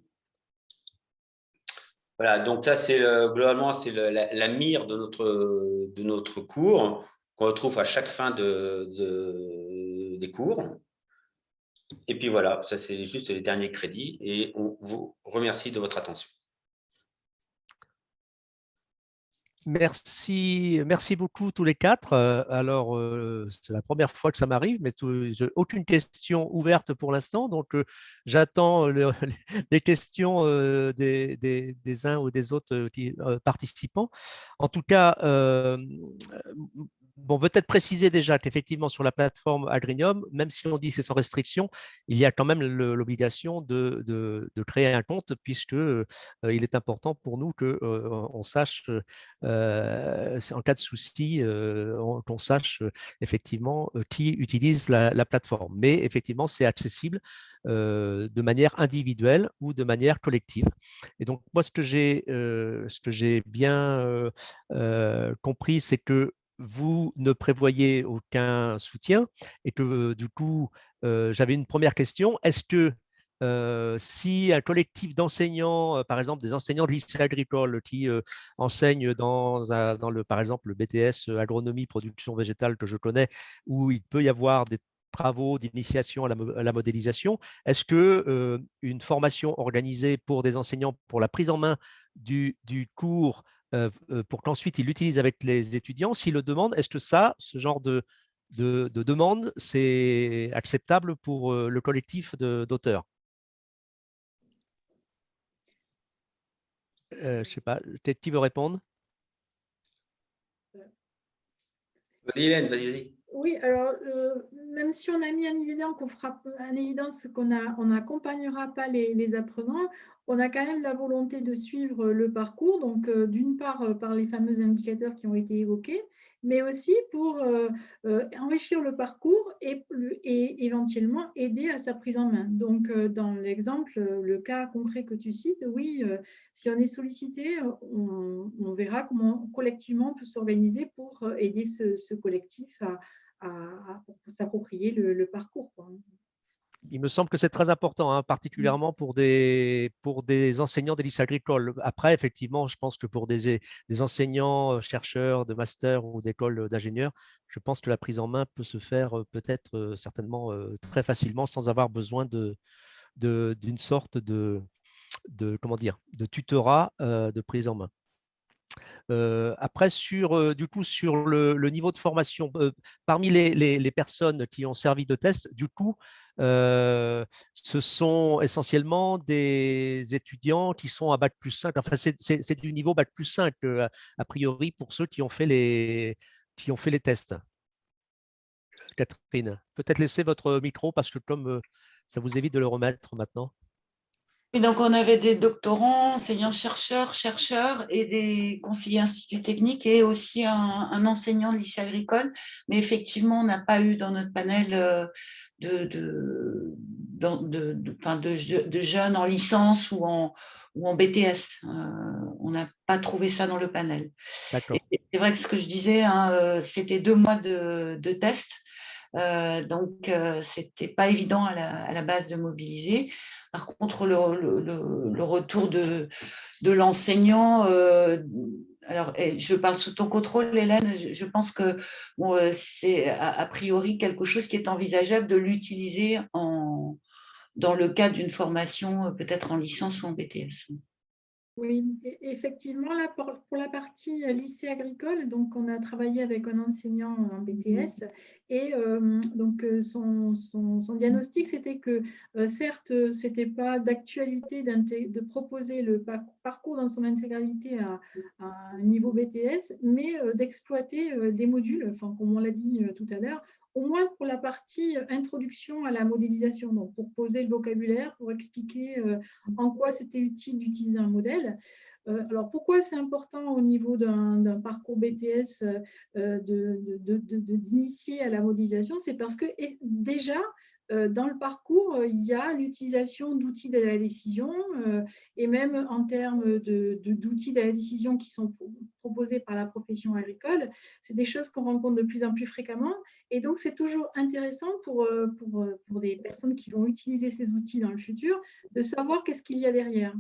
Speaker 2: Voilà, donc ça, c'est globalement, c'est la mire de notre cours qu'on retrouve à chaque fin des cours. Et puis voilà, ça c'est juste les derniers crédits et on vous remercie de votre attention.
Speaker 1: Merci beaucoup tous les quatre. Alors, c'est la première fois que ça m'arrive, mais aucune question ouverte pour l'instant, donc j'attends les questions des uns ou des autres participants. En tout cas, bon, peut-être préciser déjà qu'effectivement sur la plateforme Agrinium, même si on dit que c'est sans restriction, il y a quand même l'obligation de créer un compte, puisque il est important pour nous qu'on sache en cas de souci, qu'on sache effectivement qui utilise la plateforme. Mais effectivement, c'est accessible de manière individuelle ou de manière collective. Et donc, moi, ce que j'ai bien compris, c'est que vous ne prévoyez aucun soutien et que du coup, j'avais une première question. Est-ce que si un collectif d'enseignants, par exemple des enseignants de lycée agricole qui enseignent par exemple le BTS agronomie production végétale que je connais, où il peut y avoir des travaux d'initiation à la modélisation, est-ce que une formation organisée pour des enseignants pour la prise en main du cours pour qu'ensuite ils l'utilisent avec les étudiants, s'ils le demandent, est-ce que ce genre de demande, c'est acceptable pour le collectif d'auteurs? Je ne sais pas, peut-être qui veut répondre?
Speaker 2: Vas-y Hélène, vas-y.
Speaker 3: Oui, alors même si on a mis en évidence qu'on n'accompagnera pas les apprenants, on a quand même la volonté de suivre le parcours, donc d'une part par les fameux indicateurs qui ont été évoqués, mais aussi pour enrichir le parcours et éventuellement aider à sa prise en main. Donc dans l'exemple, le cas concret que tu cites, oui, si on est sollicité, on verra comment collectivement on peut s'organiser pour aider ce collectif à s'approprier le parcours, quoi.
Speaker 1: Il me semble que c'est très important, hein, particulièrement pour des enseignants des lycées agricoles. Après, effectivement, je pense que pour des enseignants, chercheurs de master ou d'école d'ingénieurs, je pense que la prise en main peut se faire peut-être certainement très facilement sans avoir besoin d'une sorte comment dire, de tutorat de prise en main. Après, du coup, sur le niveau de formation, parmi les personnes qui ont servi de test, du coup, ce sont essentiellement des étudiants qui sont à Bac+5. Enfin, c'est du niveau Bac+5, a priori, pour ceux qui ont fait les tests. Catherine, peut-être laisser votre micro parce que comme ça vous évite de le remettre maintenant.
Speaker 5: Et donc, on avait des doctorants, enseignants-chercheurs, chercheurs et des conseillers instituts techniques et aussi un enseignant de lycée agricole. Mais effectivement, on n'a pas eu dans notre panel de jeunes en licence ou ou en BTS. On n'a pas trouvé ça dans le panel.
Speaker 1: D'accord.
Speaker 5: Et c'est vrai que ce que je disais, hein, c'était 2 mois de test. Donc, ce n'était pas évident à la base de mobiliser. Par contre, le retour de l'enseignant, alors je parle sous ton contrôle, Hélène, je pense que bon, c'est a priori quelque chose qui est envisageable de l'utiliser dans le cadre d'une formation, peut-être en licence ou en BTS.
Speaker 3: Oui, effectivement, là, pour la partie lycée agricole, donc on a travaillé avec un enseignant en BTS et donc son diagnostic, c'était que certes, ce n'était pas d'actualité de proposer le parcours dans son intégralité à un niveau BTS, mais d'exploiter des modules, enfin, comme on l'a dit tout à l'heure, au moins pour la partie introduction à la modélisation, donc pour poser le vocabulaire, pour expliquer en quoi c'était utile d'utiliser un modèle. Alors, pourquoi c'est important au niveau d'un parcours BTS d'initier à la modélisation? C'est parce que déjà, dans le parcours, il y a l'utilisation d'outils d'aide à la décision et même en termes d'outils d'aide à la décision qui sont proposés par la profession agricole, c'est des choses qu'on rencontre de plus en plus fréquemment. Et donc, c'est toujours intéressant pour des personnes qui vont utiliser ces outils dans le futur de savoir qu'est-ce qu'il y a derrière,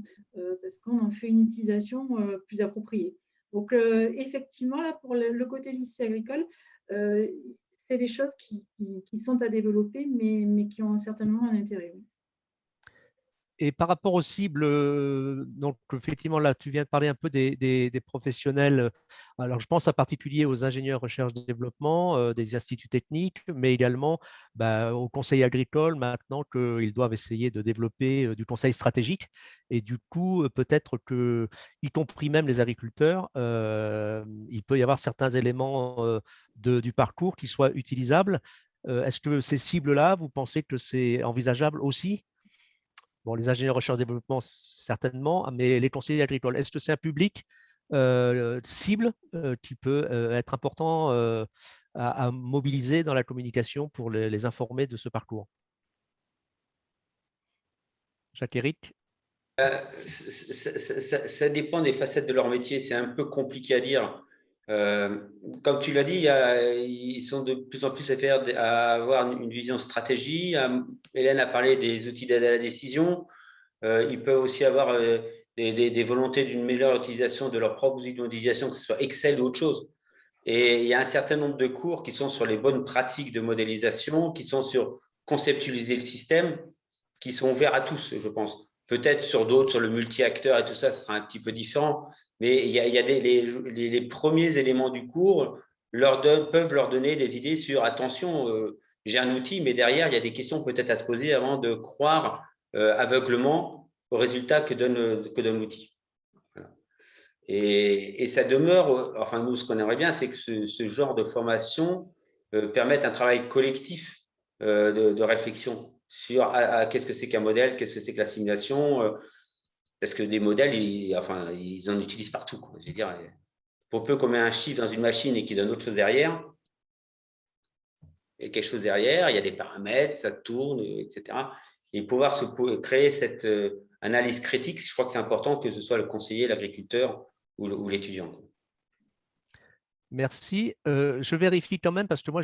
Speaker 3: parce qu'on en fait une utilisation plus appropriée. Donc, effectivement, là, pour le côté lycée agricole, c'est des choses qui sont à développer, mais qui ont certainement un intérêt.
Speaker 1: Et par rapport aux cibles, donc effectivement, là, tu viens de parler un peu des professionnels. Alors, je pense en particulier aux ingénieurs recherche-développement, des instituts techniques, mais également aux conseils agricoles, maintenant qu'ils doivent essayer de développer du conseil stratégique. Et du coup, peut-être que, y compris même les agriculteurs, il peut y avoir certains éléments du parcours qui soient utilisables. Est-ce que ces cibles-là, vous pensez que c'est envisageable aussi? Bon, les ingénieurs recherche-développement, certainement, mais les conseillers agricoles, est-ce que c'est un public cible qui peut être important à mobiliser dans la communication pour les informer de ce parcours? Jacques-Éric?
Speaker 2: Ça dépend des facettes de leur métier, c'est un peu compliqué à dire. Comme tu l'as dit, ils sont de plus en plus à avoir une vision stratégie. Hélène a parlé des outils d'aide à la décision. Ils peuvent aussi avoir des volontés d'une meilleure utilisation de leurs propres outils de modélisation, que ce soit Excel ou autre chose. Et il y a un certain nombre de cours qui sont sur les bonnes pratiques de modélisation, qui sont sur conceptualiser le système, qui sont ouverts à tous, je pense. Peut-être sur d'autres, sur le multi-acteur et tout ça, ce sera un petit peu différent. Mais il y a les premiers éléments du cours peuvent leur donner des idées sur, attention, j'ai un outil, mais derrière, il y a des questions peut-être à se poser avant de croire aveuglement au résultat que donne l'outil. Voilà. Et ça demeure, enfin nous, ce qu'on aimerait bien, c'est que ce genre de formation permette un travail collectif de réflexion sur qu'est-ce que c'est qu'un modèle, qu'est-ce que c'est que la simulation, parce que des modèles, ils en utilisent partout, quoi. Je veux dire, pour peu qu'on met un chiffre dans une machine et qu'il donne autre chose derrière, il y a quelque chose derrière, il y a des paramètres, ça tourne, etc. Et pouvoir créer cette analyse critique, je crois que c'est important que ce soit le conseiller, l'agriculteur ou l'étudiant.
Speaker 1: Merci. Je vérifie quand même parce que moi,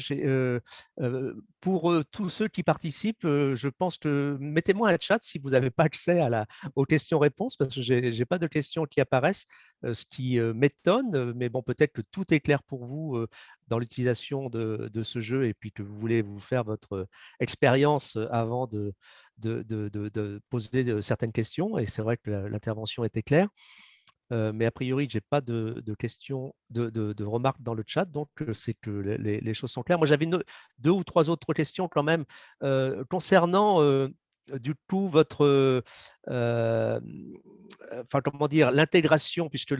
Speaker 1: pour tous ceux qui participent, je pense que mettez-moi un chat si vous n'avez pas accès aux questions-réponses parce que je n'ai pas de questions qui apparaissent, ce qui m'étonne, mais bon, peut-être que tout est clair pour vous dans l'utilisation de ce jeu et puis que vous voulez vous faire votre expérience avant de poser certaines questions. Et c'est vrai que l'intervention était claire. Mais a priori, je n'ai pas de questions, de remarques dans le chat, donc c'est que les choses sont claires. Moi, j'avais 2 ou 3 autres questions quand même concernant du coup votre, enfin comment dire, l'intégration, puisque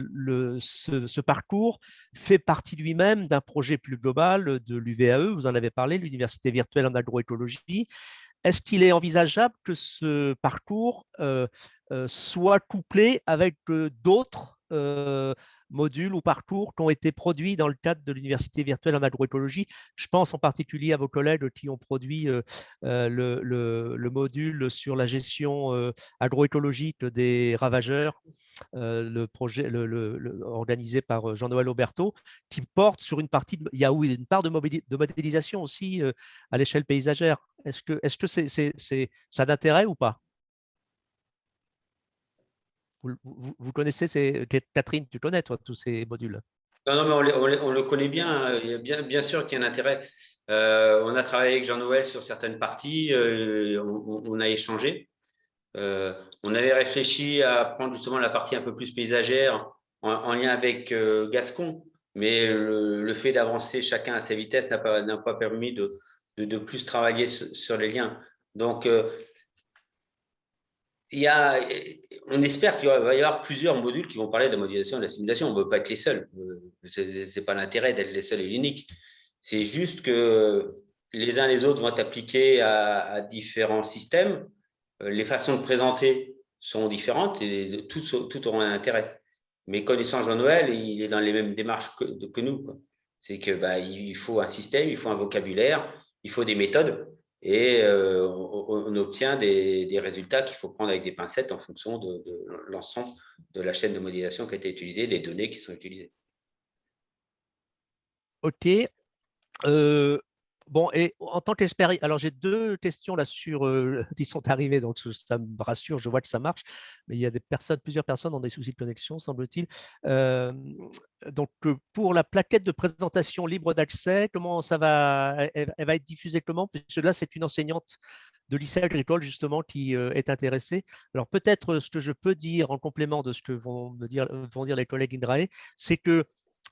Speaker 1: ce parcours fait partie lui-même d'un projet plus global de l'UVAE. Vous en avez parlé, l'Université virtuelle en agroécologie. Est-ce qu'il est envisageable que ce parcours soit couplé avec d'autres modules ou parcours qui ont été produits dans le cadre de l'Université virtuelle en agroécologie. Je pense en particulier à vos collègues qui ont produit le module sur la gestion agroécologique des ravageurs, le projet organisé par Jean-Noël Auberteau, qui porte sur une partie, il y a une part de modélisation aussi à l'échelle paysagère. Est-ce que ça d'intérêt ou pas? Vous connaissez, Catherine, tu connais toi tous ces modules?
Speaker 2: Non, mais on le connaît bien, hein. Il y a bien sûr qu'il y a un intérêt. On a travaillé avec Jean-Noël sur certaines parties, on a échangé. On avait réfléchi à prendre justement la partie un peu plus paysagère en lien avec Gascon, mais le fait d'avancer chacun à sa vitesse n'a pas permis de plus travailler sur les liens. Donc, on espère qu'il va y avoir plusieurs modules qui vont parler de la modélisation et de la simulation. On ne veut pas être les seuls. Ce n'est pas l'intérêt d'être les seuls et l'unique. C'est juste que les uns les autres vont être appliqués à différents systèmes. Les façons de présenter sont différentes et tout auront un intérêt. Mais connaissant Jean-Noël, il est dans les mêmes démarches que nous, quoi. C'est que il faut un système, il faut un vocabulaire, il faut des méthodes. Et on obtient des résultats qu'il faut prendre avec des pincettes en fonction de l'ensemble de la chaîne de modélisation qui a été utilisée, des données qui sont utilisées.
Speaker 1: Ok. Bon, et en tant qu'expert, alors j'ai deux questions là qui sont arrivées, donc ça me rassure, je vois que ça marche, mais il y a plusieurs personnes ont des soucis de connexion, semble-t-il. Donc, pour la plaquette de présentation libre d'accès, comment ça va, elle va être diffusée comment? Puisque là, c'est une enseignante de lycée agricole justement qui est intéressée. Alors peut-être ce que je peux dire en complément de ce que vont dire les collègues Indrae, c'est que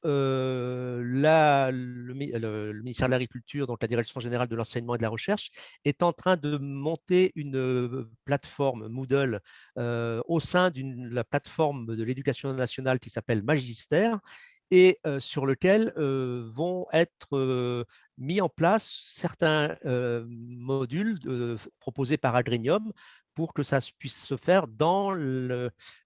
Speaker 1: le ministère de l'Agriculture, donc la Direction générale de l'enseignement et de la recherche, est en train de monter une plateforme Moodle au sein de la plateforme de l'éducation nationale qui s'appelle Magister, et sur lequel vont être mis en place certains modules proposés par Agrinium pour que ça puisse se faire dans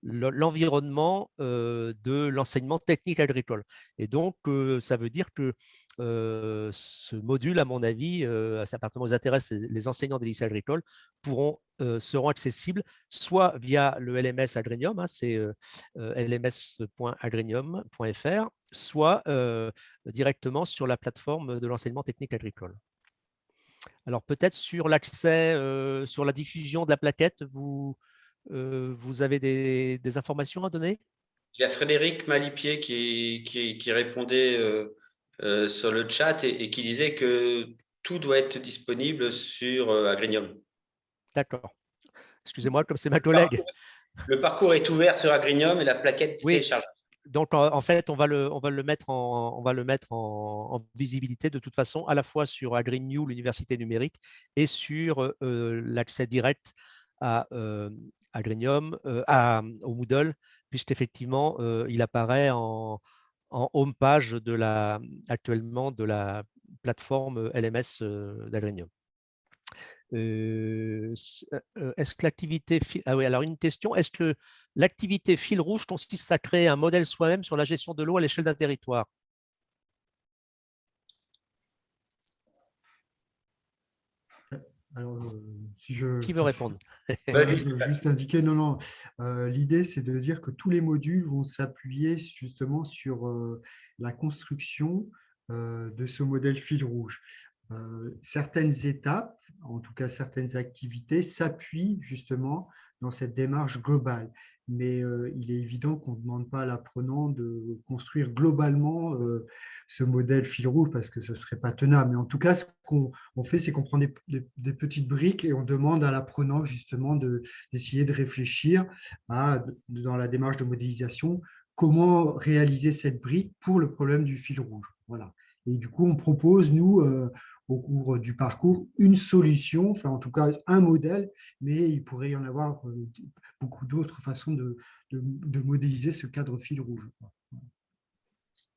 Speaker 1: l'environnement de l'enseignement technique agricole. Et donc, ça veut dire que ce module, à mon avis, à partir où intéresse les enseignants des lycées agricoles, seront accessibles soit via le LMS Agrinium, hein, c'est lms.agrinium.fr, soit directement sur la plateforme de l'enseignement technique agricole. Alors peut-être sur l'accès, sur la diffusion de la plaquette, vous avez des informations à donner?
Speaker 2: Il y a Frédéric Malipied qui répondait sur le chat et qui disait que tout doit être disponible sur Agrinium.
Speaker 1: D'accord. Excusez-moi, comme c'est ma collègue.
Speaker 2: Le parcours est ouvert sur Agrinium et la plaquette
Speaker 1: Oui.
Speaker 2: télécharge.
Speaker 1: Donc, en fait, on va le mettre en visibilité de toute façon, à la fois sur AgriNew, l'université numérique, et sur l'accès direct à Agrinium, au Moodle, puisqu'effectivement, il apparaît en home page actuellement de la plateforme LMS d'Agrinium. Est-ce que l'activité… Ah oui, alors une question, est-ce que l'activité fil rouge consiste à créer un modèle soi-même sur la gestion de l'eau à l'échelle d'un territoire?
Speaker 4: Alors,
Speaker 1: Qui veut répondre?
Speaker 4: Je veux juste indiquer, non. L'idée, c'est de dire que tous les modules vont s'appuyer justement sur la construction de ce modèle fil rouge. Certaines étapes, en tout cas certaines activités, s'appuient justement dans cette démarche globale. Mais il est évident qu'on ne demande pas à l'apprenant de construire globalement ce modèle fil rouge parce que ce ne serait pas tenable. Mais en tout cas, ce qu'on fait, c'est qu'on prend des petites briques et on demande à l'apprenant justement d'essayer de réfléchir dans la démarche de modélisation, comment réaliser cette brique pour le problème du fil rouge. Voilà. Et du coup, on propose, nous, au cours du parcours, une solution, enfin en tout cas un modèle, mais il pourrait y en avoir beaucoup d'autres façons de modéliser ce cadre fil rouge.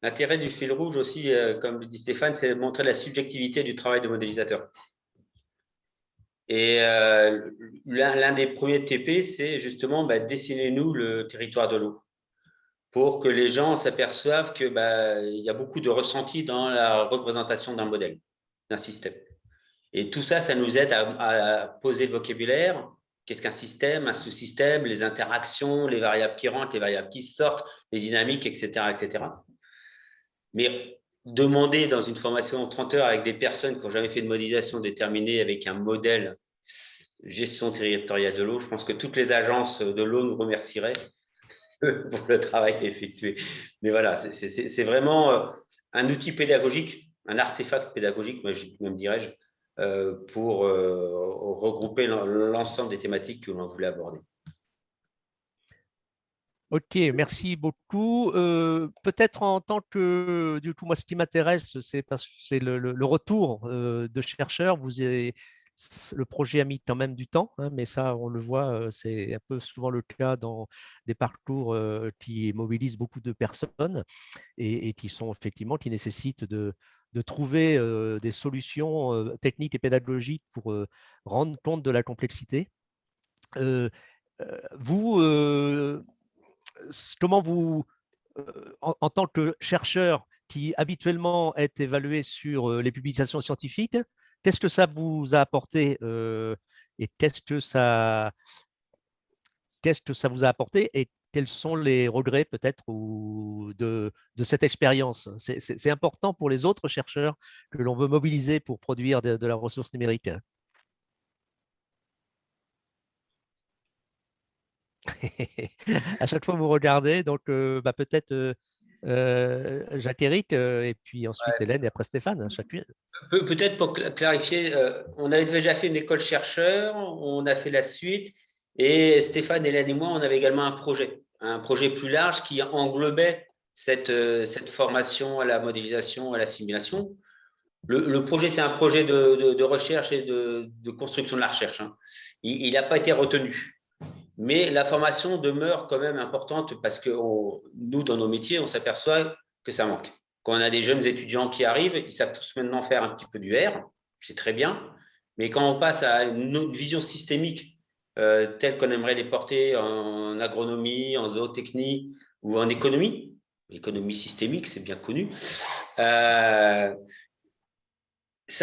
Speaker 2: L'intérêt du fil rouge aussi, comme dit Stéphane, c'est de montrer la subjectivité du travail de modélisateur. Et l'un des premiers TP, c'est justement dessinez-nous le territoire de l'eau. pour que les gens s'aperçoivent que il y a beaucoup de ressenti dans la représentation d'un modèle, d'un système. Et tout ça, ça nous aide à poser le vocabulaire. Qu'est-ce qu'un système, un sous-système, les interactions, les variables qui rentrent, les variables qui sortent, les dynamiques, etc., etc. Mais demander dans une formation en 30 heures avec des personnes qui n'ont jamais fait de modélisation déterminée avec un modèle gestion territoriale de l'eau, je pense que toutes les agences de l'eau nous remercieraient pour le travail effectué. Mais voilà, c'est vraiment un outil pédagogique, un artefact pédagogique, même dirais-je, pour regrouper l'ensemble des thématiques que l'on voulait aborder.
Speaker 1: Ok, merci beaucoup. Peut-être en tant que, du coup, moi, ce qui m'intéresse, c'est parce que c'est le retour de chercheurs. Le projet a mis quand même du temps, hein, mais ça, on le voit, c'est un peu souvent le cas dans des parcours qui mobilisent beaucoup de personnes et qui sont effectivement, qui nécessitent de trouver des solutions techniques et pédagogiques pour rendre compte de la complexité. Vous, comment vous, en tant que chercheur qui habituellement est évalué sur les publications scientifiques, qu'est-ce que ça vous a apporté et qu'est-ce que ça vous a apporté et quels sont les regrets peut-être de cette expérience? C'est important pour les autres chercheurs que l'on veut mobiliser pour produire de la ressource numérique. À chaque fois, vous regardez, donc peut-être Jacques-Éric, et puis ensuite Hélène, et après Stéphane, chacun.
Speaker 2: Peut-être pour clarifier, on avait déjà fait une école chercheur, on a fait la suite, et Stéphane, Hélène et moi, on avait également un projet plus large qui englobait cette formation à la modélisation, à la simulation. Le projet, c'est un projet de recherche et de construction de la recherche, hein. Il n'a pas été retenu. Mais la formation demeure quand même importante parce que nous, dans nos métiers, on s'aperçoit que ça manque. Quand on a des jeunes étudiants qui arrivent, ils savent tous maintenant faire un petit peu du R, c'est très bien. Mais quand on passe à une vision systémique telle qu'on aimerait les porter en agronomie, en zootechnie ou en économie, l'économie systémique, c'est bien connu, ça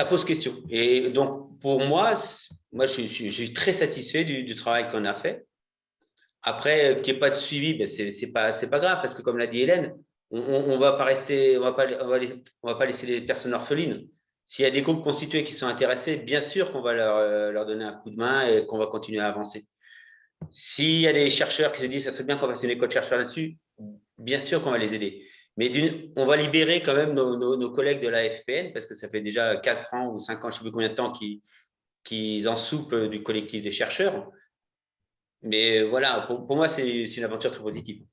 Speaker 2: pose question. Et donc, pour moi, je suis très satisfait du travail qu'on a fait. Après, qu'il n'y ait pas de suivi, ben c'est pas grave, parce que comme l'a dit Hélène, on va pas rester, on va pas laisser les personnes orphelines. S'il y a des groupes constitués qui sont intéressés, bien sûr qu'on va leur donner un coup de main et qu'on va continuer à avancer. S'il y a des chercheurs qui se disent ça serait bien qu'on fasse une école de chercheurs là-dessus, bien sûr qu'on va les aider. Mais on va libérer quand même nos collègues de la FPN, parce que ça fait déjà 4 ans ou 5 ans, je ne sais plus combien de temps qu'ils en soupent du collectif des chercheurs. Mais voilà, pour moi, c'est une aventure très positive.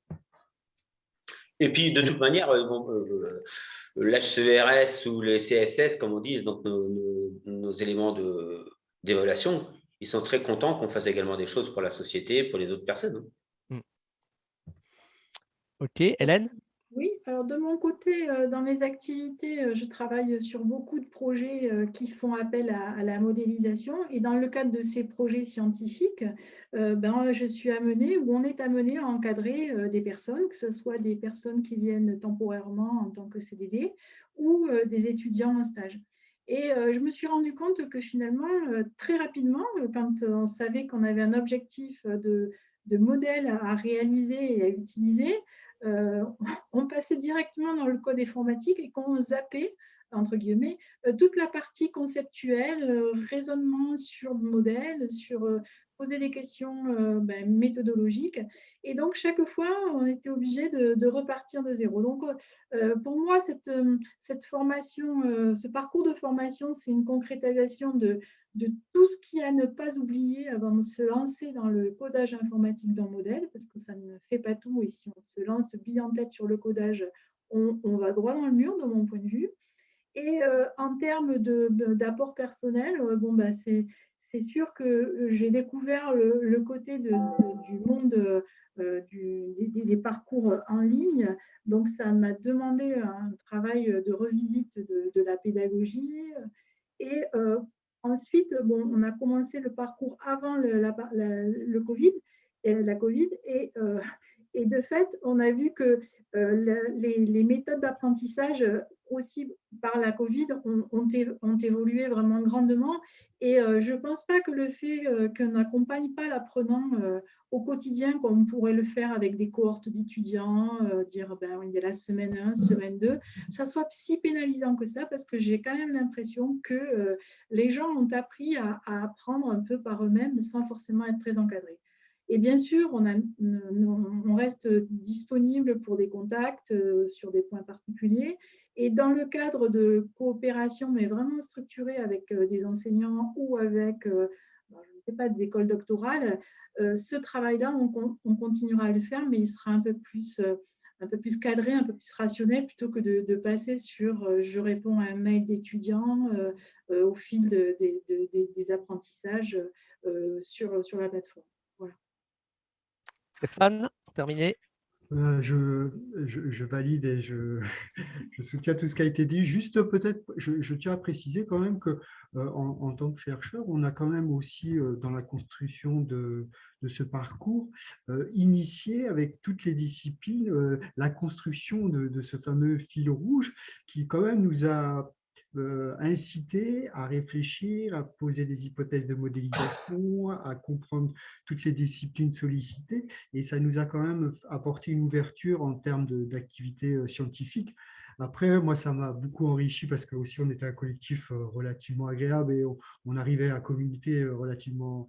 Speaker 2: Et puis, de toute manière, l'HCRS ou les CSS, comme on dit, donc nos éléments d'évaluation, ils sont très contents qu'on fasse également des choses pour la société, pour les autres personnes.
Speaker 1: Ok, Hélène?
Speaker 3: Oui, alors de mon côté, dans mes activités, je travaille sur beaucoup de projets qui font appel à la modélisation. Et dans le cadre de ces projets scientifiques, je suis amenée ou on est amené à encadrer des personnes, que ce soit des personnes qui viennent temporairement en tant que CDD ou des étudiants en stage. Et je me suis rendu compte que finalement, très rapidement, quand on savait qu'on avait un objectif de modèle à réaliser et à utiliser, on passait directement dans le code informatique et qu'on zappait, entre guillemets, toute la partie conceptuelle, raisonnement sur le modèle, sur poser des questions méthodologiques. Et donc, chaque fois, on était obligé de repartir de zéro. Donc, pour moi, cette formation, ce parcours de formation, c'est une concrétisation de tout ce qu'il y a à ne pas oublier avant de se lancer dans le codage informatique d'un modèle, parce que ça ne fait pas tout. Et si on se lance bille en tête sur le codage, on va droit dans le mur, de mon point de vue. Et en termes d'apport personnel, c'est sûr que j'ai découvert le côté du monde des parcours en ligne. Donc, ça m'a demandé un travail de revisite de la pédagogie. Et ensuite, on a commencé le parcours avant le Covid, la Covid, Et de fait, on a vu que les méthodes d'apprentissage, aussi par la Covid, ont évolué vraiment grandement. Et je ne pense pas que le fait qu'on n'accompagne pas l'apprenant au quotidien, comme on pourrait le faire avec des cohortes d'étudiants, dire ben, il y a la semaine 1, semaine 2, ça soit si pénalisant que ça, parce que j'ai quand même l'impression que les gens ont appris à apprendre un peu par eux-mêmes sans forcément être très encadrés. Et bien sûr, on reste disponible pour des contacts sur des points particuliers. Et dans le cadre de coopération, mais vraiment structurée avec des enseignants ou avec, je ne sais pas, des écoles doctorales, ce travail-là, on continuera à le faire, mais il sera un peu plus cadré, un peu plus rationnel, plutôt que de passer sur je réponds à un mail d'étudiant au fil des apprentissages sur la plateforme. Voilà.
Speaker 1: Stéphane, pour terminer.
Speaker 4: Je valide et je soutiens tout ce qui a été dit. Juste peut-être, je tiens à préciser quand même que en tant que chercheur, on a quand même aussi dans la construction de ce parcours initié avec toutes les disciplines la construction de ce fameux fil rouge qui quand même nous a incité à réfléchir, à poser des hypothèses de modélisation, à comprendre toutes les disciplines sollicitées. Et ça nous a quand même apporté une ouverture en termes d'activité scientifique. Après, moi, ça m'a beaucoup enrichi parce que aussi on était un collectif relativement agréable et on arrivait à communiquer relativement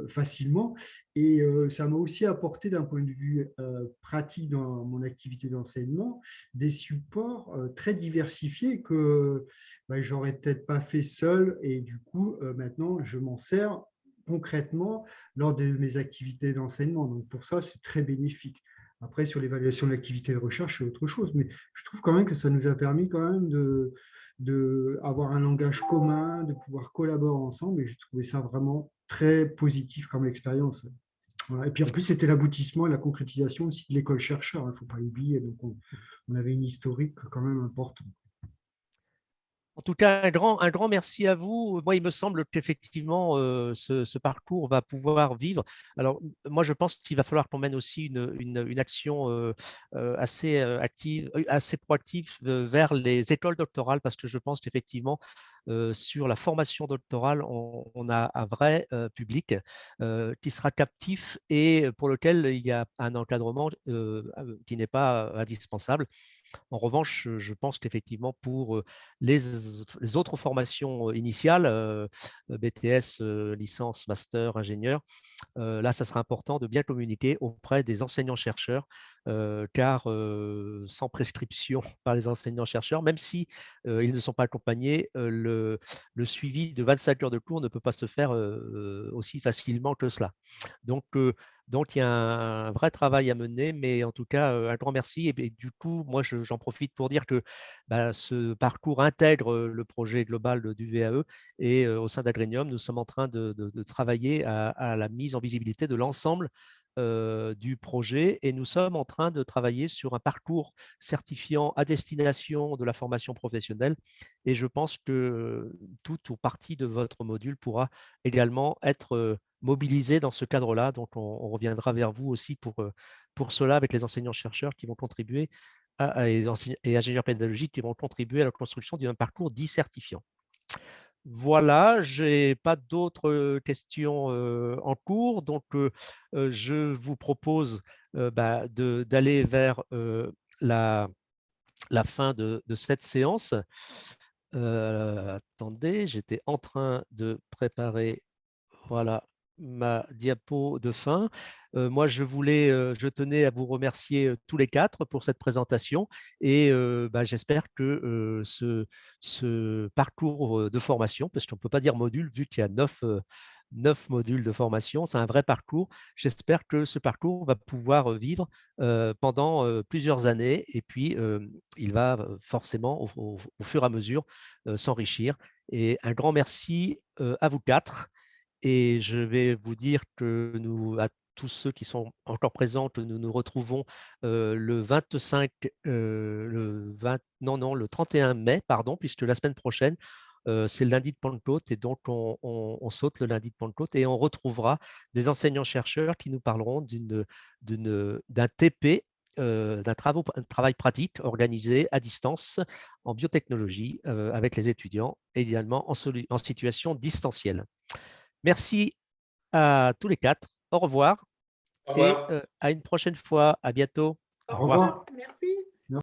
Speaker 4: facilement. Et ça m'a aussi apporté d'un point de vue pratique dans mon activité d'enseignement des supports très diversifiés que j'aurais peut-être pas fait seul. Et du coup, maintenant, je m'en sers concrètement lors de mes activités d'enseignement. Donc, pour ça, c'est très bénéfique. Après, sur l'évaluation de l'activité de recherche, c'est autre chose. Mais je trouve quand même que ça nous a permis quand même d'avoir un langage commun, de pouvoir collaborer ensemble. Et j'ai trouvé ça vraiment très positif comme expérience. Voilà. Et puis en plus, c'était l'aboutissement et la concrétisation aussi de l'école chercheur. Il ne faut pas l'oublier. Donc, on avait une historique quand même importante.
Speaker 1: En tout cas, un grand merci à vous. Moi, il me semble qu'effectivement, ce parcours va pouvoir vivre. Alors, moi, je pense qu'il va falloir qu'on mène aussi une action assez active, assez proactive vers les écoles doctorales, parce que je pense qu'effectivement, sur la formation doctorale, on a un vrai public qui sera captif et pour lequel il y a un encadrement qui n'est pas indispensable. En revanche, je pense qu'effectivement, pour les autres formations initiales, BTS, licence, master, ingénieur, là, ça sera important de bien communiquer auprès des enseignants-chercheurs, car sans prescription par les enseignants-chercheurs, même si ils ne sont pas accompagnés, le suivi de 25 heures de cours ne peut pas se faire aussi facilement que cela. Donc, il y a un vrai travail à mener, mais en tout cas, un grand merci. Et du coup, moi, j'en profite pour dire que ce parcours intègre le projet global du VAE et au sein d'Agrenium, nous sommes en train de travailler à la mise en visibilité de l'ensemble du projet et nous sommes en train de travailler sur un parcours certifiant à destination de la formation professionnelle et je pense que toute ou partie de votre module pourra également être mobilisé dans ce cadre-là. Donc, on reviendra vers vous aussi pour cela avec les enseignants-chercheurs qui vont contribuer et ingénieurs pédagogiques qui vont contribuer à la construction d'un parcours dit certifiant. Voilà, je n'ai pas d'autres questions en cours, donc je vous propose d'aller vers la fin de cette séance. Attendez, j'étais en train de préparer voilà, ma diapo de fin. Moi, je tenais à vous remercier tous les quatre pour cette présentation et j'espère que ce parcours de formation, parce qu'on ne peut pas dire module vu qu'il y a 9 modules de formation, c'est un vrai parcours. J'espère que ce parcours va pouvoir vivre pendant plusieurs années et puis il va forcément au fur et à mesure s'enrichir. Et un grand merci à vous quatre. Et je vais vous dire que à tous ceux qui sont encore présents, que nous nous retrouvons le 25, le 31 mai, pardon, puisque la semaine prochaine, C'est le lundi de Pentecôte et donc on saute le lundi de Pentecôte et on retrouvera des enseignants-chercheurs qui nous parleront d'un TP, d'un travail pratique organisé à distance en biotechnologie avec les étudiants, et également en situation distancielle. Merci à tous les quatre. Au revoir
Speaker 2: Au
Speaker 1: et
Speaker 2: revoir.
Speaker 1: à une prochaine fois. À bientôt.
Speaker 3: Au
Speaker 1: Au revoir.
Speaker 3: revoir. Merci.